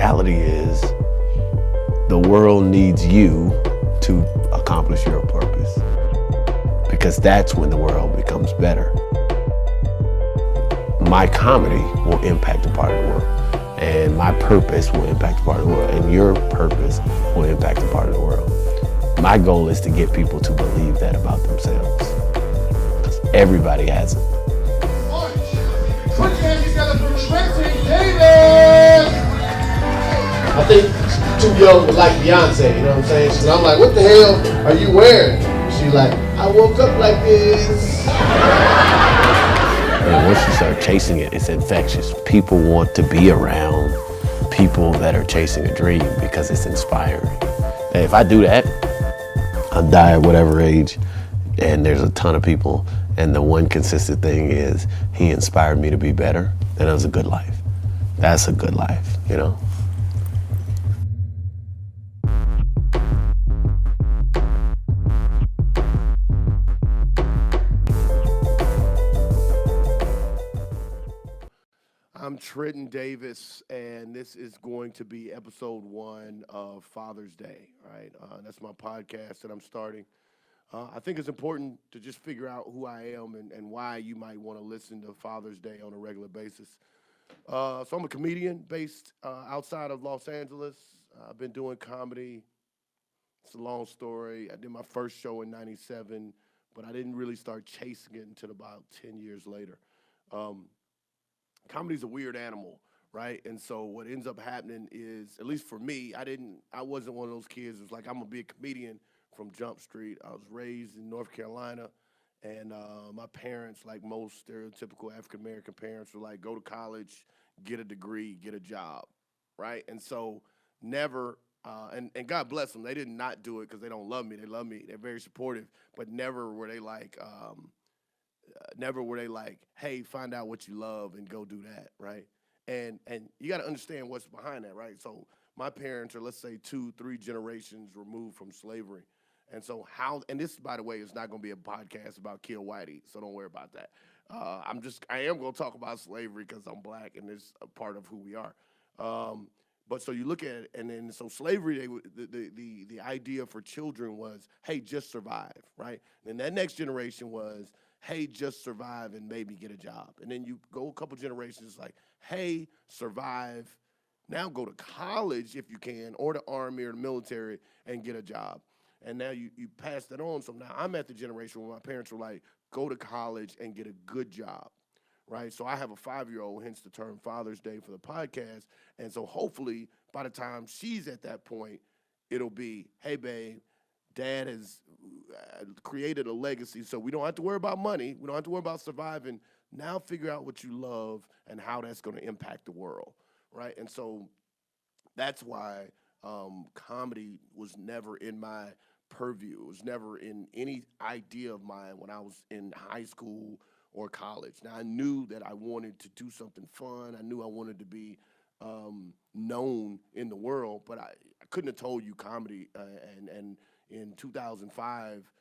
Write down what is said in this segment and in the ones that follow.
reality is the world needs you to accomplish your purpose, because that's when the world becomes better. My comedy will impact a part of the world, and my purpose will impact a part of the world, and your purpose will impact a part of the world. My goal is to get people to believe that about themselves, because everybody has it. Put your hands together for Trenton, Davis! I think too young to like Beyonce, you know what I'm saying? So I'm like, what the hell are you wearing? She's like, I woke up like this. And once you start chasing it, it's infectious. People want to be around people that are chasing a dream because it's inspiring. And if I do that, I'll die at whatever age, and there's a ton of people, and the one consistent thing is he inspired me to be better, and it was a good life. That's a good life, you know? I'm Trenton Davis, and this is going to be episode 1 of Father's Day, right? That's my podcast that I'm starting. I think it's important to just figure out who I am and why you might want to listen to Father's Day on a regular basis. So I'm a comedian based outside of Los Angeles. I've been doing comedy. It's a long story. I did my first show in '97, but I didn't really start chasing it until about 10 years later. Comedy's a weird animal, right? And so what ends up happening is, at least for me, I wasn't one of those kids who's like, I'm gonna be a comedian from Jump Street. I was raised in North Carolina, and my parents, like most stereotypical African-American parents, were like, go to college, get a degree, get a job, right? And so never, and God bless them, they did not do it because they don't love me. They love me. They're very supportive, but never were they like, hey, find out what you love and go do that, right? And you got to understand what's behind that, right? So my parents are, let's say, 2-3 generations removed from slavery. And so and this, by the way, is not going to be a podcast about Kill Whitey, so don't worry about that. I am going to talk about slavery because I'm black and it's a part of who we are. But so you look at it, and then so slavery, the idea for children was, hey, just survive, right? And that next generation was, hey, just survive and maybe get a job. And then you go a couple generations, like, hey, survive, now go to college if you can, or the army or the military and get a job. And now you pass that on. So now I'm at the generation where my parents were like, go to college and get a good job, right? So I have a 5-year-old, hence the term Father's Day for the podcast. And so hopefully by the time she's at that point, it'll be, hey, babe, Dad has created a legacy, so we don't have to worry about money. We don't have to worry about surviving. Now figure out what you love and how that's going to impact the world, right? And so that's why comedy was never in my purview. It was never in any idea of mine when I was in high school or college. Now, I knew that I wanted to do something fun. I knew I wanted to be known in the world, but I couldn't have told you comedy. And in 2005,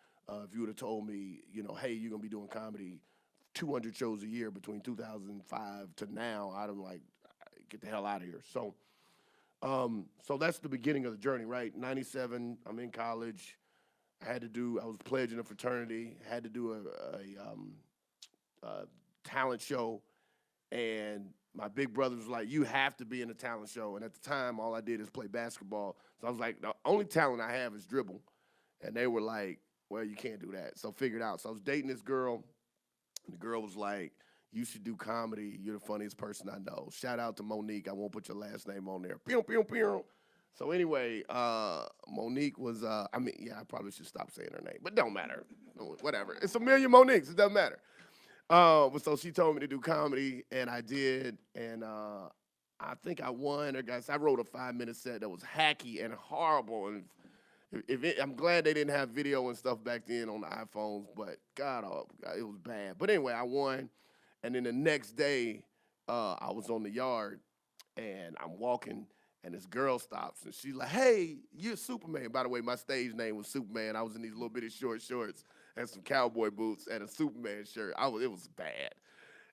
if you would have told me, hey, you're going to be doing comedy 200 shows a year between 2005 to now, I'd have like, get the hell out of here. So that's the beginning of the journey, right? 97, I'm in college. I was pledging a fraternity, had to do a talent show, and my big brother was like, you have to be in a talent show. And at the time, all I did is play basketball. So I was like, the only talent I have is dribble. And they were like, well, you can't do that. So figured out. So I was dating this girl, and the girl was like, you should do comedy. You're the funniest person I know. Shout out to Monique. I won't put your last name on there. Pew, pew, pew. So anyway, Monique was, I probably should stop saying her name, but don't matter. Whatever. It's a million Moniques. It doesn't matter. But so she told me to do comedy, and I did. And I think I won. I wrote a 5-minute set that was hacky and horrible. And I'm glad they didn't have video and stuff back then on the iPhones, but God, it was bad. But anyway, I won. And then the next day, I was on the yard, and I'm walking, and this girl stops, and she's like, hey, you're Superman. By the way, my stage name was Superman. I was in these little bitty short shorts and some cowboy boots and a Superman shirt. It was bad.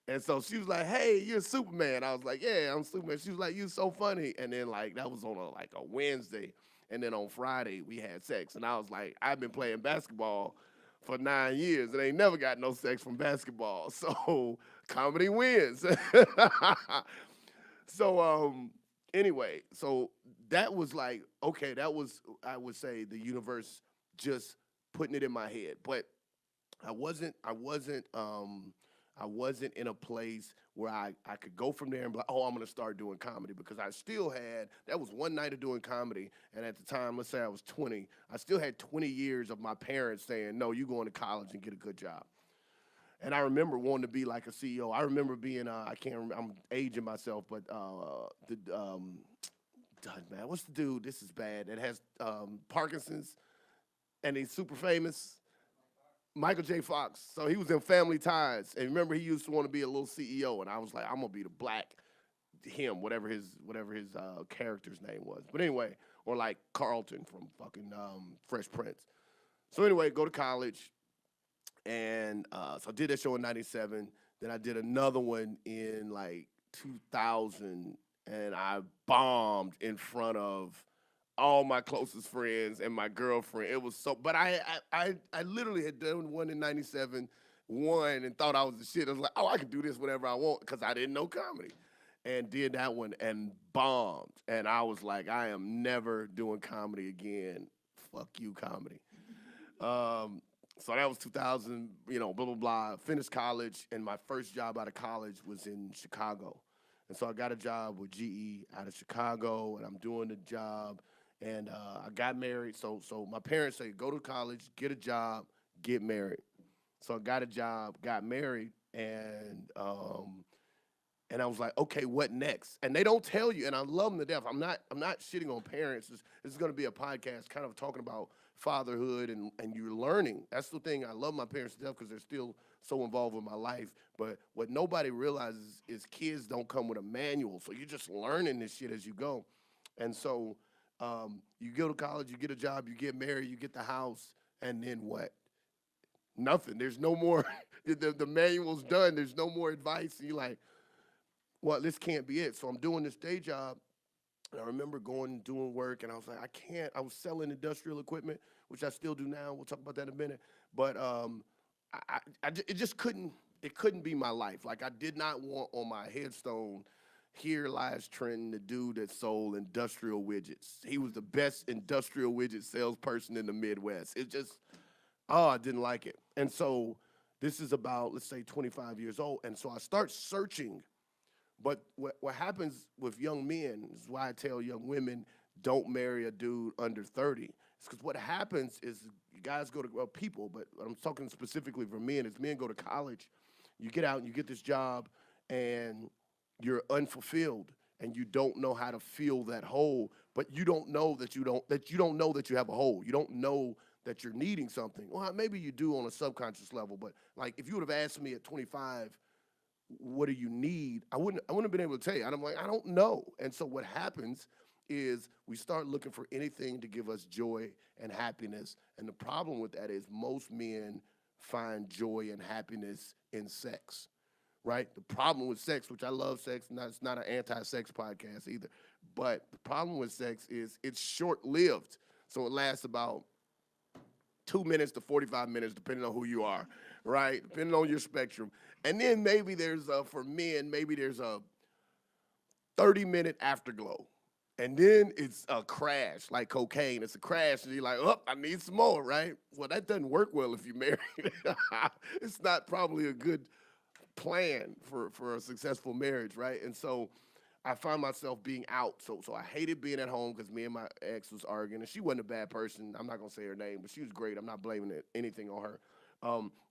And so she was like, "Hey, you're Superman." I was like, "Yeah, I'm Superman." She was like, "You so funny." And then like that was on a Wednesday, and then on Friday we had sex. And I was like, "I've been playing basketball for 9 years and ain't never got no sex from basketball." So comedy wins. So anyway, so that was like okay, that was I would say the universe just putting it in my head, but I wasn't in a place where I could go from there and be like, oh, I'm gonna start doing comedy because I still had that was one night of doing comedy, and at the time, let's say I was 20, I still had 20 years of my parents saying, no, you going to college and get a good job. And I remember wanting to be like a CEO. I remember being I can't remember, I'm aging myself, but man, what's the dude? This is bad. That has Parkinson's and he's super famous. Michael J. Fox. So he was in Family Ties, and remember he used to want to be a little CEO, and I was like, I'm gonna be the black him, whatever his character's name was. But anyway, or like Carlton from fucking Fresh Prince. So anyway, go to college, and so I did that show in '97. Then I did another one in like 2000, and I bombed in front of all my closest friends and my girlfriend. It was so, but I literally had done one in '97, one and thought I was the shit. I was like, oh, I can do this whenever I want because I didn't know comedy, and did that one and bombed. And I was like, I am never doing comedy again. Fuck you, comedy. Um, so that was 2000, blah, blah, blah. Finished college, and my first job out of college was in Chicago. And so I got a job with GE out of Chicago, and I'm doing the job. And I got married. So my parents say, go to college, get a job, get married. So I got a job, got married, and I was like, okay, what next? And they don't tell you, and I love them to death. I'm not shitting on parents. This is going to be a podcast kind of talking about fatherhood and you're learning. That's the thing. I love my parents to death because they're still so involved with my life. But what nobody realizes is kids don't come with a manual. So you're just learning this shit as you go. And so you go to college, you get a job, you get married, you get the house, and then what? Nothing. There's no more. The manual's done. There's no more advice. And you're like, well, this can't be it. So I'm doing this day job. And I remember going and doing work, and I was like, I can't. I was selling industrial equipment, which I still do now. We'll talk about that in a minute. But it just couldn't. It couldn't be my life. Like I did not want on my headstone, here lies Trenton, the dude that sold industrial widgets. He was the best industrial widget salesperson in the Midwest. It just, oh, I didn't like it. And so this is about, let's say, 25 years old. And so I start searching. But what happens with young men is why I tell young women don't marry a dude under 30. It's because what happens is guys go to, well, people, but I'm talking specifically for men, is men go to college, you get out and you get this job, and you're unfulfilled, and you don't know how to fill that hole, but you don't know that you don't know that you have a hole. You don't know that you're needing something. Well, maybe you do on a subconscious level, but like if you would have asked me at 25, what do you need? I wouldn't have been able to tell you. And I'm like, I don't know. And so what happens is we start looking for anything to give us joy and happiness. And the problem with that is most men find joy and happiness in sex, right? The problem with sex, which I love sex, it's not an anti-sex podcast either, but the problem with sex is it's short-lived. So it lasts about 2 minutes to 45 minutes, depending on who you are, right? Depending on your spectrum. And then maybe for men, maybe there's a 30-minute afterglow. And then it's a crash, like cocaine. It's a crash, and you're like, oh, I need some more, right? Well, that doesn't work well if you're married. It's not probably a good plan for a successful marriage, right? And so I find myself being out. So I hated being at home because me and my ex was arguing, and she wasn't a bad person. I'm not gonna say her name, but she was great. I'm not blaming anything on her.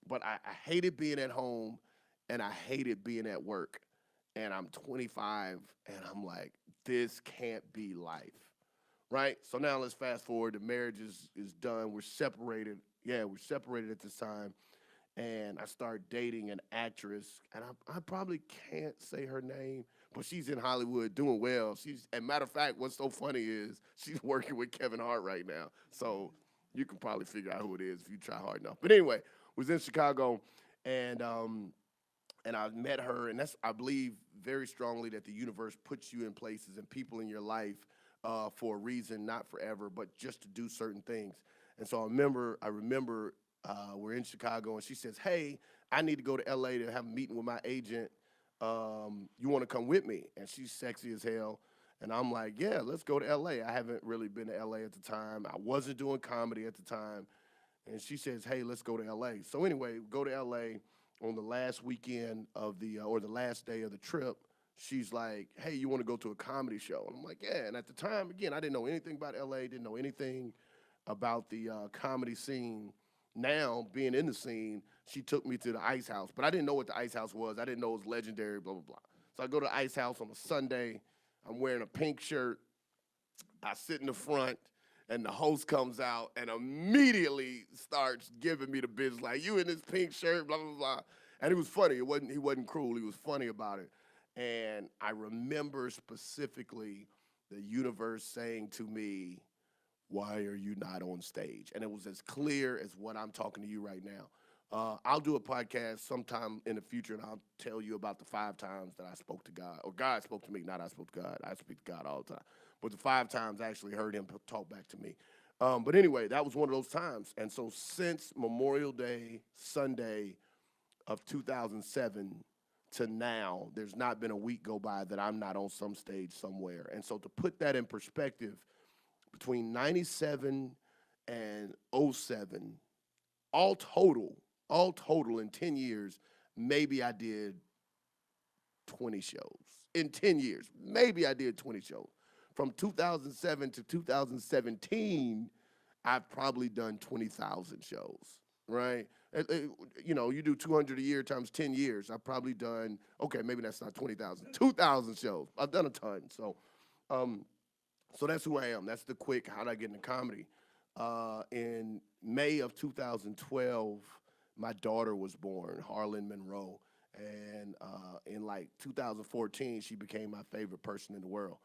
But I hated being at home, and I hated being at work. And I'm 25, and I'm like, this can't be life, right? So now let's fast forward. The marriage is done. We're separated. Yeah, we're separated at this time. And I start dating an actress, and I probably can't say her name, but she's in Hollywood doing well. And matter of fact, what's so funny is she's working with Kevin Hart right now. So you can probably figure out who it is if you try hard enough. But anyway, was in Chicago, and and I met her, and I believe very strongly that the universe puts you in places and people in your life for a reason, not forever, but just to do certain things. And so I remember we're in Chicago, and she says, "Hey, I need to go to LA to have a meeting with my agent. You want to come with me?" And she's sexy as hell. And I'm like, "Yeah, let's go to LA." I haven't really been to LA at the time. I wasn't doing comedy at the time. And she says, "Hey, let's go to LA." So anyway, we go to LA on the last weekend of or the last day of the trip. She's like, "Hey, you want to go to a comedy show?" And I'm like, "Yeah." And at the time, again, I didn't know anything about LA, didn't know anything about the comedy scene. Now, being in the scene, she took me to the Ice House, but I didn't know what the Ice House was. I didn't know it was legendary, blah, blah, blah. So I go to the Ice House on a Sunday. I'm wearing a pink shirt. I sit in the front, and the host comes out and immediately starts giving me the business, like, "You in this pink shirt, blah, blah, blah." And it was funny. He wasn't cruel. He was funny about it. And I remember specifically the universe saying to me, "Why are you not on stage?" And it was as clear as what I'm talking to you right now. I'll do a podcast sometime in the future, and I'll tell you about the 5 times that I spoke to God, or God spoke to me, not I spoke to God. I speak to God all the time. But the 5 times I actually heard him talk back to me. But anyway, that was one of those times. And so since Memorial Day, Sunday of 2007 to now, there's not been a week go by that I'm not on some stage somewhere. And so to put that in perspective, between 97 and '07, all total, all total in 10 years, maybe I did 20 shows. In 10 years, maybe I did 20 shows. From 2007 to 2017, I've probably done 20,000 shows, right? You do 200 a year times 10 years. I've probably done, okay, maybe that's not 20,000, 2,000 shows. I've done a ton. Um, so that's who I am. That's the quick, how did I get into comedy? In May of 2012, my daughter was born, Harlan Monroe. And in like 2014, she became my favorite person in the world.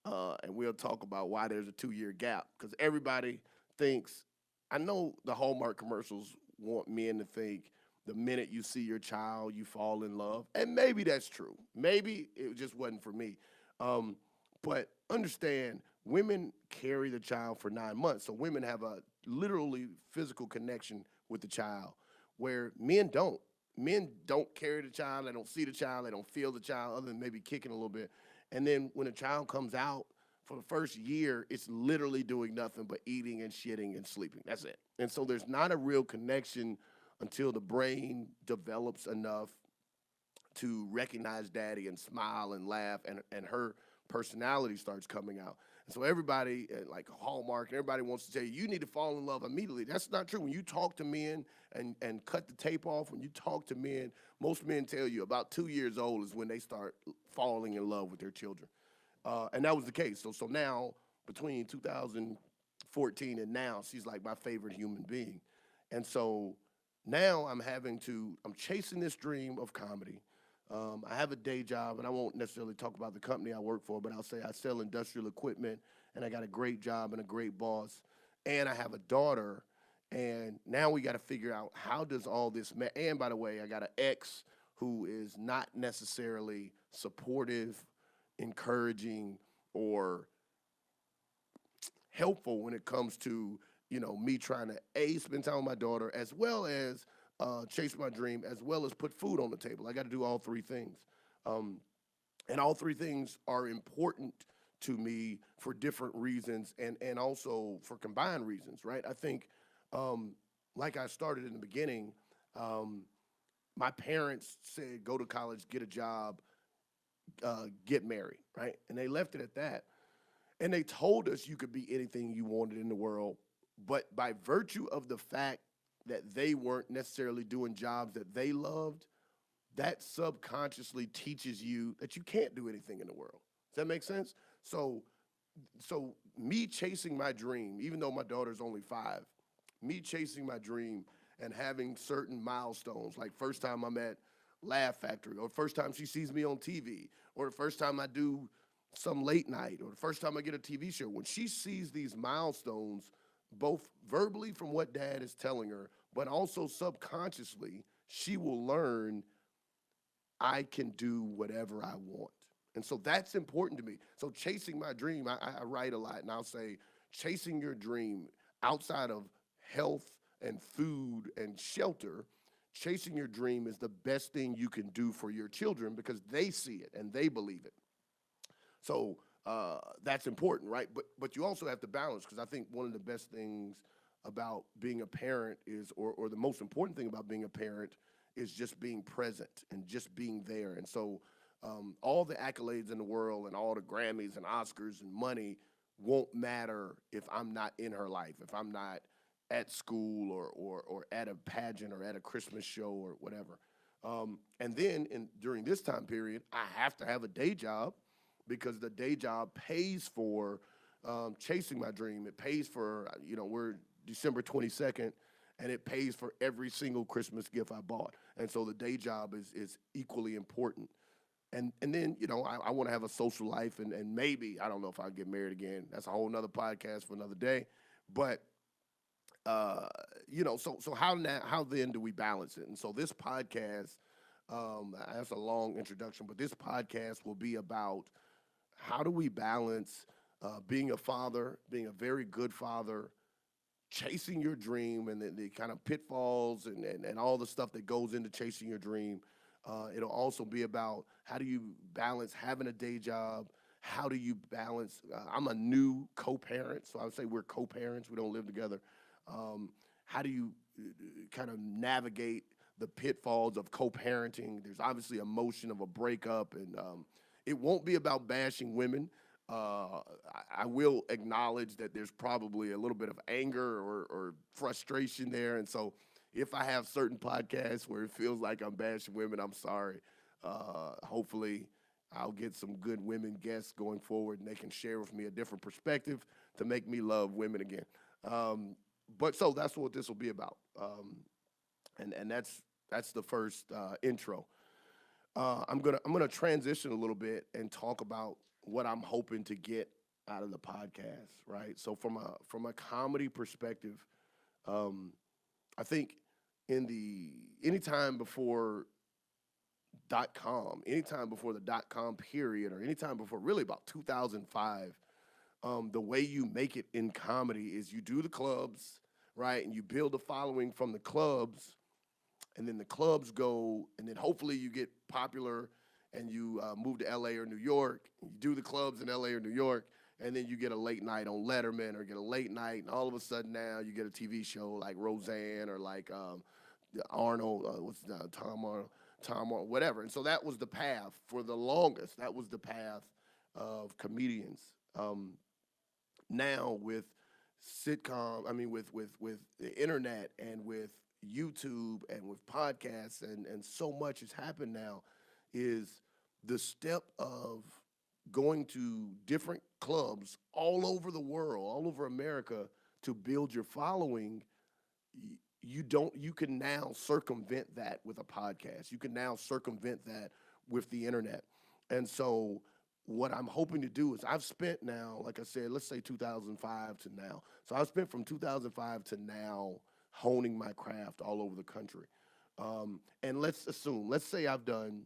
And we'll talk about why there's a 2-year gap. Because everybody thinks, I know the Hallmark commercials want men to think the minute you see your child, you fall in love. And maybe that's true. Maybe it just wasn't for me. But understand, women carry the child for 9 months. So women have a literally physical connection with the child where men don't. Men don't carry the child. They don't see the child. They don't feel the child other than maybe kicking a little bit. And then when a child comes out for the first year, it's literally doing nothing but eating and shitting and sleeping. That's it. And so there's not a real connection until the brain develops enough to recognize daddy and smile and laugh, and her personality starts coming out. And so everybody, like Hallmark, everybody wants to tell you, you need to fall in love immediately. That's not true. When you talk to men and cut the tape off, when you talk to men, most men tell you about 2 years old is when they start falling in love with their children. And that was the case. So now, between 2014 and now, she's like my favorite human being. And so now I'm chasing this dream of comedy. I have a day job, and I won't necessarily talk about the company I work for, but I'll say I sell industrial equipment, and I got a great job and a great boss, and I have a daughter, and now we got to figure out how does all this and by the way, I got an ex who is not necessarily supportive, encouraging, or helpful when it comes to, me trying to, spend time with my daughter, as well as chase my dream, as well as put food on the table. I got to do all 3 things. And all 3 things are important to me for different reasons and also for combined reasons, right? I think, like I started in the beginning, my parents said, go to college, get a job, get married, right? And they left it at that. And they told us you could be anything you wanted in the world, but by virtue of the fact that they weren't necessarily doing jobs that they loved, that subconsciously teaches you that you can't do anything in the world. Does that make sense? So me chasing my dream, even though my daughter's only 5, me chasing my dream and having certain milestones, like first time I'm at Laugh Factory, or first time she sees me on TV, or the first time I do some late night, or the first time I get a TV show, when she sees these milestones, both verbally from what dad is telling her, but also subconsciously, she will learn I can do whatever I want. And so that's important to me. So chasing my dream, I write a lot and I'll say, chasing your dream outside of health and food and shelter, chasing your dream is the best thing you can do for your children because they see it and they believe it. So that's important, right? But you also have to balance because I think one of the best things about being a parent is, or the most important thing about being a parent is just being present and just being there. And so all the accolades in the world and all the Grammys and Oscars and money won't matter if I'm not in her life, if I'm not at school or at a pageant or at a Christmas show or whatever. And then during this time period, I have to have a day job because the day job pays for chasing my dream. It pays for, we're December 22nd, and it pays for every single Christmas gift I bought. And so the day job is equally important. And then, I want to have a social life and maybe, I don't know if I'll get married again. That's a whole nother podcast for another day. But, so how then do we balance it? And so this podcast, that's a long introduction, but this podcast will be about how do we balance being a father, being a very good father, chasing your dream and the kind of pitfalls and all the stuff that goes into chasing your dream. It'll also be about how do you balance having a day job? How do you balance? I'm a new co-parent, so I would say we're co-parents. We don't live together. How do you kind of navigate the pitfalls of co-parenting? There's obviously emotion of a breakup, and it won't be about bashing women. I will acknowledge that there's probably a little bit of anger or frustration there. And so if I have certain podcasts where it feels like I'm bashing women, I'm sorry. Hopefully I'll get some good women guests going forward and they can share with me a different perspective to make me love women again. But so that's what this will be about. And that's the first intro. I'm gonna transition a little bit and talk about what I'm hoping to get out of the podcast, right? So from a comedy perspective, I think anytime before .com, anytime before the .com period, or anytime before really about 2005, the way you make it in comedy is you do the clubs, right? And you build a following from the clubs, and then the clubs go, and then hopefully you get popular and you move to LA or New York, you do the clubs in LA or New York, and then you get a late night on Letterman or get a late night, and all of a sudden now you get a TV show like Roseanne or like Arnold, Tom Arnold, whatever. And so that was the path for the longest. That was the path of comedians. Now with with the internet and with YouTube and with podcasts and so much has happened now, is the step of going to different clubs all over the world, all over America to build your following. You can now circumvent that with a podcast. You can now circumvent that with the internet. And so what I'm hoping to do is I've spent now, like I said, let's say 2005 to now. So I've spent from 2005 to now honing my craft all over the country. And let's say I've done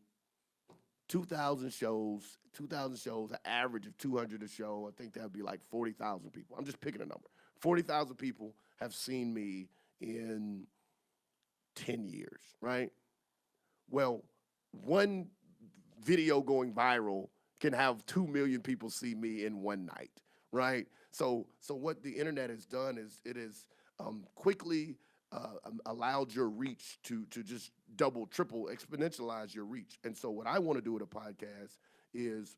2,000 shows, an average of 200 a show. I think that would be like 40,000 people. I'm just picking a number. 40,000 people have seen me in 10 years, right? Well, one video going viral can have 2 million people see me in one night, right? So what the internet has done is it has quickly allowed your reach to just double, triple, exponentialize your reach. And so what I want to do with a podcast is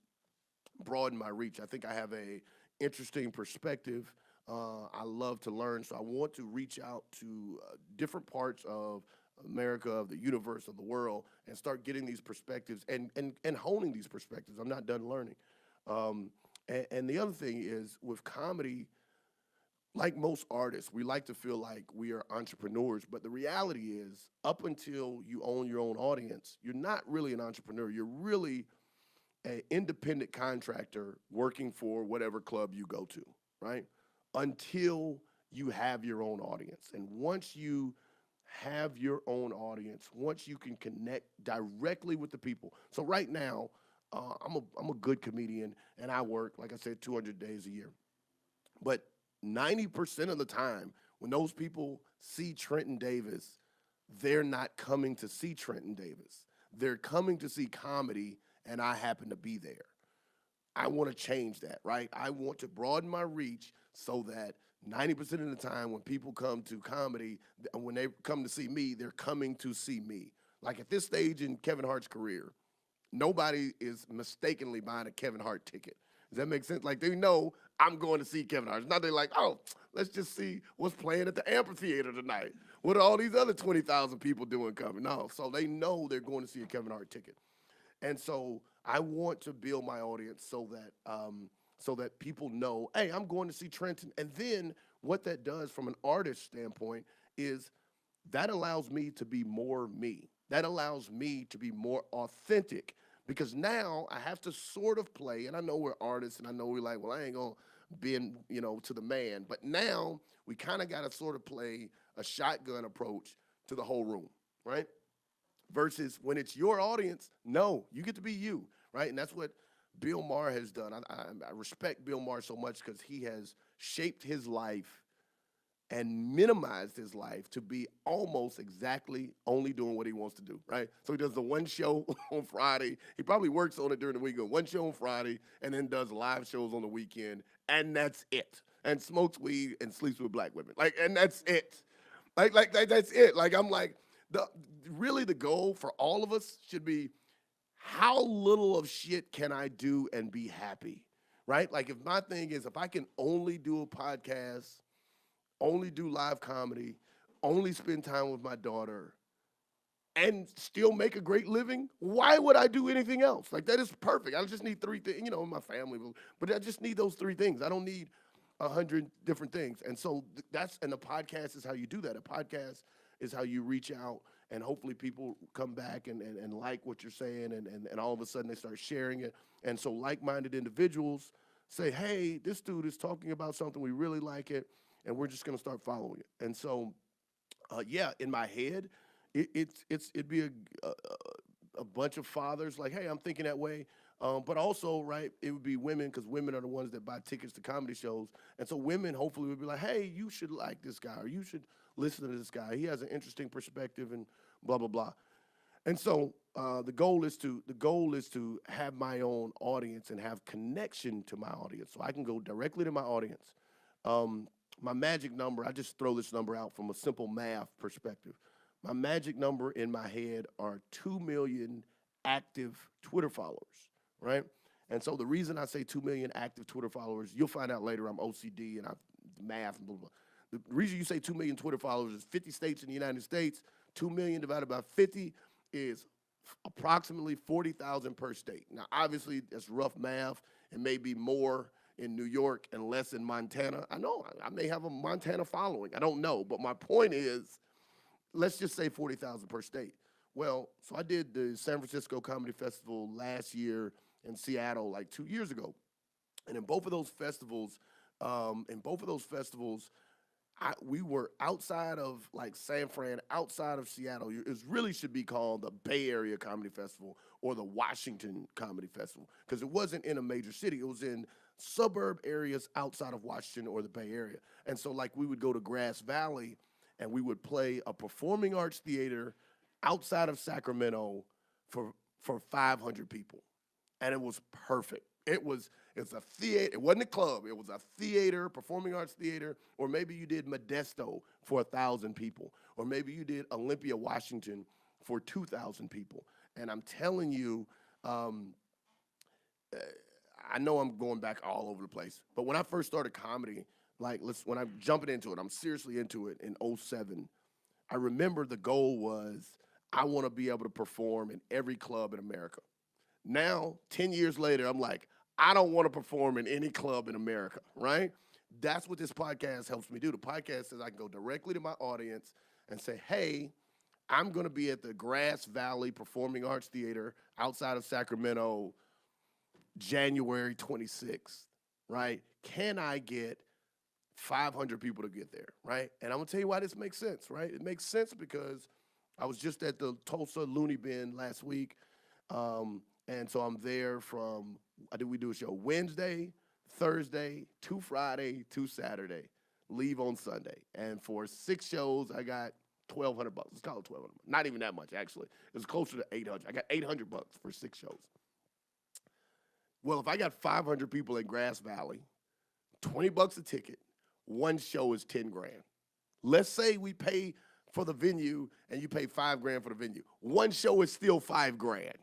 broaden my reach. I think I have a interesting perspective. I love to learn, so I want to reach out to different parts of America, of the universe, of the world, and start getting these perspectives and honing these perspectives. I'm not done learning. And the other thing is with comedy, like most artists, we like to feel like we are entrepreneurs, but the reality is up until you own your own audience, you're not really an entrepreneur. You're really an independent contractor working for whatever club you go to, right? Until you have your own audience. And once you have your own audience once you can connect directly with the people. So right now, I'm a good comedian and I work, like I said, 200 days a year. But 90% of the time, when those people see Trenton Davis, they're not coming to see Trenton Davis. They're coming to see comedy, and I happen to be there. I want to change that, right? I want to broaden my reach so that 90% of the time when people come to comedy, when they come to see me, they're coming to see me. Like at this stage in Kevin Hart's career, nobody is mistakenly buying a Kevin Hart ticket. Does that make sense? Like they know I'm going to see Kevin Hart. It's not they're like, oh, let's just see what's playing at the amphitheater tonight. What are all these other 20,000 people doing coming? No, so they know they're going to see a Kevin Hart ticket. And so I want to build my audience so that people know, hey, I'm going to see Trenton. And then what that does from an artist standpoint is that allows me to be more me. That allows me to be more authentic because now I have to sort of play, and I know we're artists, and I know we're like, well, I ain't gonna bend, to the man. But now we kind of got to sort of play a shotgun approach to the whole room, right? Versus when it's your audience, no, you get to be you, right? And that's what Bill Maher has done. I respect Bill Maher so much because he has shaped his life and minimized his life to be almost exactly only doing what he wants to do, right? So he does the one show on Friday. He probably works on it during the weekend, one show on Friday, and then does live shows on the weekend, and that's it. And smokes weed and sleeps with black women. And that's it. Like that's it. Like I'm like, the really the goal for all of us should be how little of shit can I do and be happy, right? Like if my thing is if I can only do a podcast, only do live comedy, only spend time with my daughter, and still make a great living, why would I do anything else? Like that is perfect. I just need three things, my family, but I just need those three things. I don't need 100 different things. And so and the podcast is how you do that. A podcast is how you reach out and hopefully people come back and like what you're saying and all of a sudden they start sharing it. And so like-minded individuals say, hey, this dude is talking about something, we really like it, and we're just gonna start following it. And so, in my head, it'd be a bunch of fathers like, hey, I'm thinking that way. But also, right, it would be women because women are the ones that buy tickets to comedy shows. And so women hopefully would be like, hey, you should like this guy or you should listen to this guy. He has an interesting perspective and blah, blah, blah. And so the goal is to have my own audience and have connection to my audience. So I can go directly to my audience. My magic number, I just throw this number out from a simple math perspective. My magic number in my head are 2 million active Twitter followers, right? And so the reason I say 2 million active Twitter followers, you'll find out later I'm OCD and I math and blah, blah. The reason you say 2 million Twitter followers is 50 states in the United States. 2 million divided by 50 is approximately 40,000 per state. Now, obviously, that's rough math. It may be more in New York and less in Montana. I know I may have a Montana following. I don't know. But my point is, let's just say 40,000 per state. Well, so I did the San Francisco Comedy Festival last year in Seattle, like 2 years ago. And in both of those festivals, we were outside of like San Fran, outside of Seattle. It really should be called the Bay Area Comedy Festival or the Washington Comedy Festival because it wasn't in a major city. It was in suburb areas outside of Washington or the Bay Area. And so like we would go to Grass Valley and we would play a performing arts theater outside of Sacramento for 500 people. And it was perfect. It's a theater. It wasn't a club. It was a theater, performing arts theater, or maybe you did Modesto for 1,000 people, or maybe you did Olympia, Washington for 2,000 people. And I'm telling you, I know I'm going back all over the place, but when I first started comedy, when I'm jumping into it, I'm seriously into it in 2007. I remember the goal was I want to be able to perform in every club in America. Now, 10 years later, I'm like, I don't want to perform in any club in America, right? That's what this podcast helps me do. The podcast says I can go directly to my audience and say, hey, I'm going to be at the Grass Valley Performing Arts Theater outside of Sacramento January 26th, right? Can I get 500 people to get there, right? And I'm gonna tell you why this makes sense, right? It makes sense because I was just at the Tulsa Looney Bin last week, and so I'm there from. I did we do a show Wednesday, Thursday, to Friday, to Saturday, leave on Sunday, and for 6 shows I got $1,200. Let's call it 1,200. Not even that much actually. It was closer to 800. I got $800 for 6 shows. Well, if I got 500 people in Grass Valley, $20 a ticket, one show is 10 grand. Let's say we pay for the venue and you pay 5 grand for the venue. One show is still 5 grand.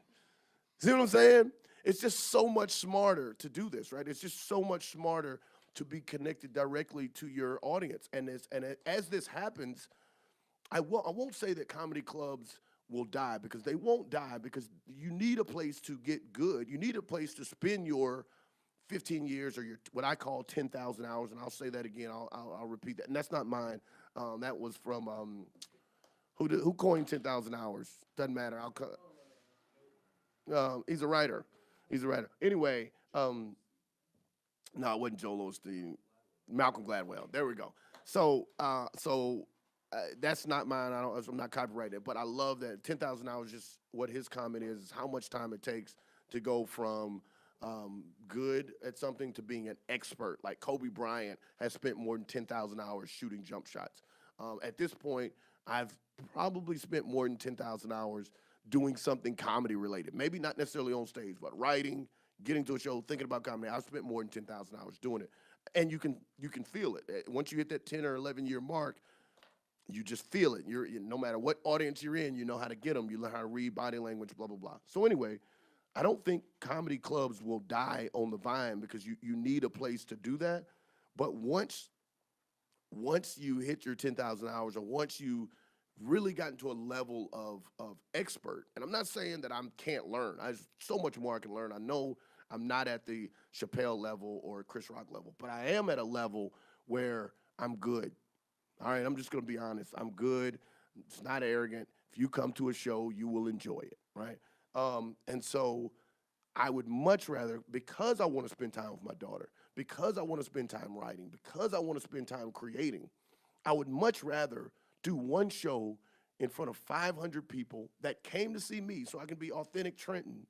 See what I'm saying? It's just so much smarter to do this, right? It's just so much smarter to be connected directly to your audience. And as this happens, I won't say that comedy clubs will die, because they won't die, because you need a place to get good. You need a place to spend your 15 years or your what I call 10,000 hours, and I'll say that again. I'll repeat that, and that's not mine. That was from who coined 10,000 hours? Doesn't matter. He's a writer. He's a writer. Anyway, no, it wasn't Joel Osteen. Malcolm Gladwell. There we go. So that's not mine. I'm not copyrighted, but I love that 10,000 hours. Just what his comment is how much time it takes to go from good at something to being an expert. Like Kobe Bryant has spent more than 10,000 hours shooting jump shots. At this point, I've probably spent more than 10,000 hours doing something comedy related. Maybe not necessarily on stage, but writing, getting to a show, thinking about comedy. I've spent more than 10,000 hours doing it, and you can feel it. Once you hit that 10 or 11 year mark, you just feel it. No matter what audience you're in, you know how to get them. You learn how to read body language, blah blah blah. So anyway, I don't think comedy clubs will die on the vine, because you need a place to do that. But once you hit your 10,000 hours, or once you really gotten to a level of expert, and I'm not saying that I can't learn. There's so much more I can learn. I know I'm not at the Chappelle level or Chris Rock level, but I am at a level where I'm good. All right, I'm just going to be honest. I'm good. It's not arrogant. If you come to a show, you will enjoy it, right? And so I would much rather, because I want to spend time with my daughter, because I want to spend time writing, because I want to spend time creating, I would much rather do one show in front of 500 people that came to see me so I can be authentic Trenton,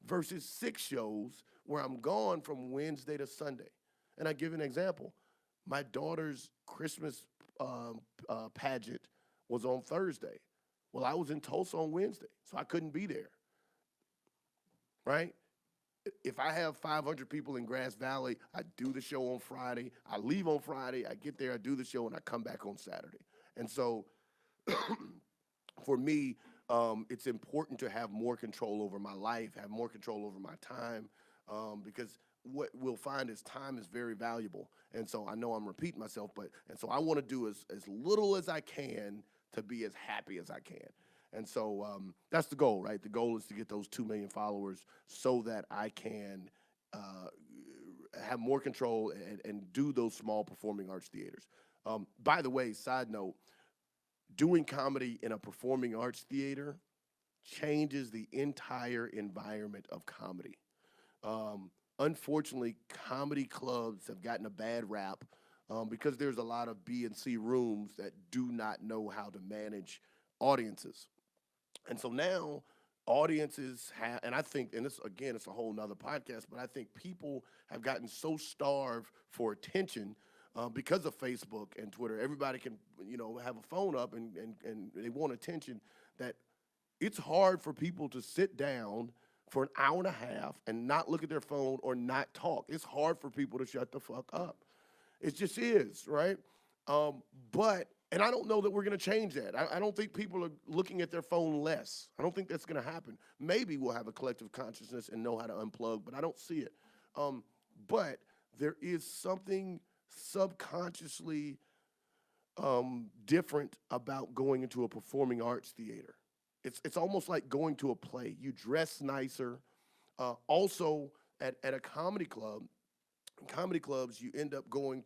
versus 6 shows where I'm gone from Wednesday to Sunday. And I give an example. My daughter's Christmas pageant was on Thursday. Well, I was in Tulsa on Wednesday, so I couldn't be there, right? If I have 500 people in Grass Valley, I do the show on Friday. I leave on Friday. I get there, I do the show, and I come back on Saturday. And so for me, it's important to have more control over my life, have more control over my time, because what we'll find is time is very valuable. And so I know I'm repeating myself, and so I want to do as little as I can to be as happy as I can. And so that's the goal, right? The goal is to get those 2 million followers so that I can have more control and do those small performing arts theaters. By the way, side note, doing comedy in a performing arts theater changes the entire environment of comedy. Unfortunately, comedy clubs have gotten a bad rap because there's a lot of B and C rooms that do not know how to manage audiences. And so now audiences have, and I think, and this, again, it's a whole nother podcast, but I think people have gotten so starved for attention because of Facebook and Twitter. Everybody can, have a phone up and they want attention, that it's hard for people to sit down for an hour and a half and not look at their phone or not talk. It's hard for people to shut the fuck up. It just is, right? And I don't know that we're going to change that. I don't think people are looking at their phone less. I don't think that's going to happen. Maybe we'll have a collective consciousness and know how to unplug, but I don't see it. But there is something subconsciously different about going into a performing arts theater. It's almost like going to a play. You dress nicer. Also, at a comedy club, comedy clubs you end up going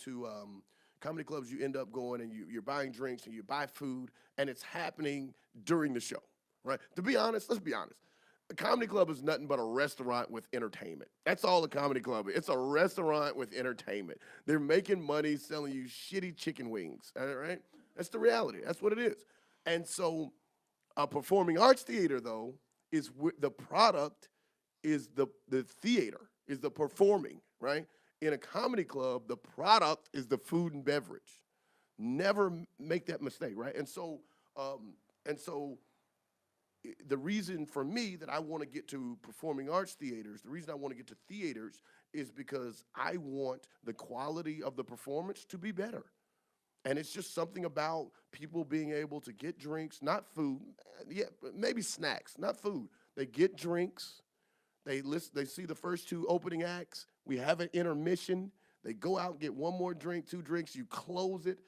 and you're buying drinks and you buy food, and it's happening during the show, right? To be honest, let's be honest. A comedy club is nothing but a restaurant with entertainment. That's all a comedy club is. It's a restaurant with entertainment. They're making money selling you shitty chicken wings. All right? That's the reality. That's what it is. And so a performing arts theater, though, is the product is the theater, is the performing, right? In a comedy club, the product is the food and beverage. Never make that mistake, right? And so the reason for me that I want to get to performing arts theaters, the reason I want to get to theaters is because I want the quality of the performance to be better. And it's just something about people being able to get drinks, not food, yeah, maybe snacks, not food. They get drinks. They see the first two opening acts. We have an intermission. They go out and get one more drink, two drinks. You close it,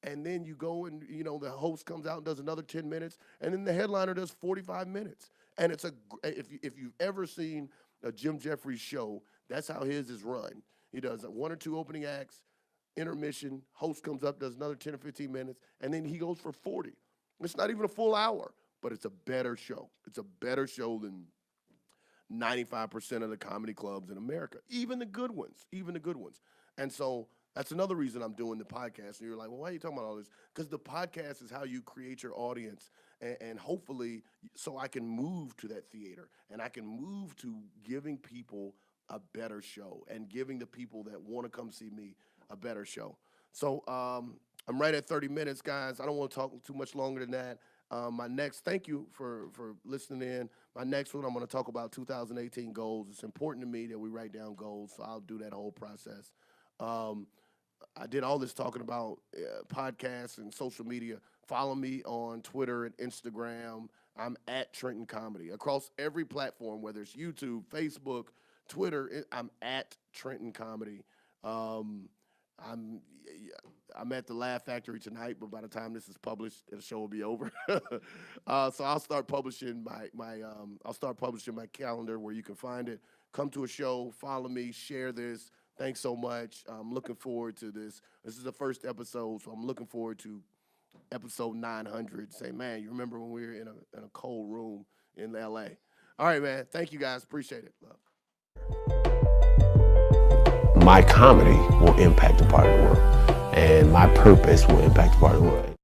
and then you go and the host comes out and does another 10 minutes, and then the headliner does 45 minutes. And if you've ever seen a Jim Jeffries show, that's how his is run. He does one or two opening acts, intermission, host comes up, does another 10 or 15 minutes, and then he goes for 40. It's not even a full hour, but it's a better show. It's a better show than 95% of the comedy clubs in America, even the good ones. And so that's another reason I'm doing the podcast. And you're like, well, why are you talking about all this? Because the podcast is how you create your audience, and hopefully so I can move to that theater, and I can move to giving people a better show and giving the people that want to come see me a better show. So I'm right at 30 minutes, guys. I don't want to talk too much longer than that. Thank you for listening in. My next one, I'm going to talk about 2018 goals. It's important to me that we write down goals, so I'll do that whole process. I did all this talking about podcasts and social media. Follow me on Twitter and Instagram. I'm at Trenton Comedy. Across every platform, whether it's YouTube, Facebook, Twitter, I'm at Trenton Comedy. I'm at the Laugh Factory tonight, but by the time this is published, the show will be over. So I'll start publishing my calendar where you can find it. Come to a show, follow me, share this. Thanks so much. I'm looking forward to this. This is the first episode, so I'm looking forward to episode 900. Say, man, you remember when we were in a cold room in LA? All right, man. Thank you, guys. Appreciate it. Love. My comedy will impact a part of the world, and my purpose will impact a part of the world.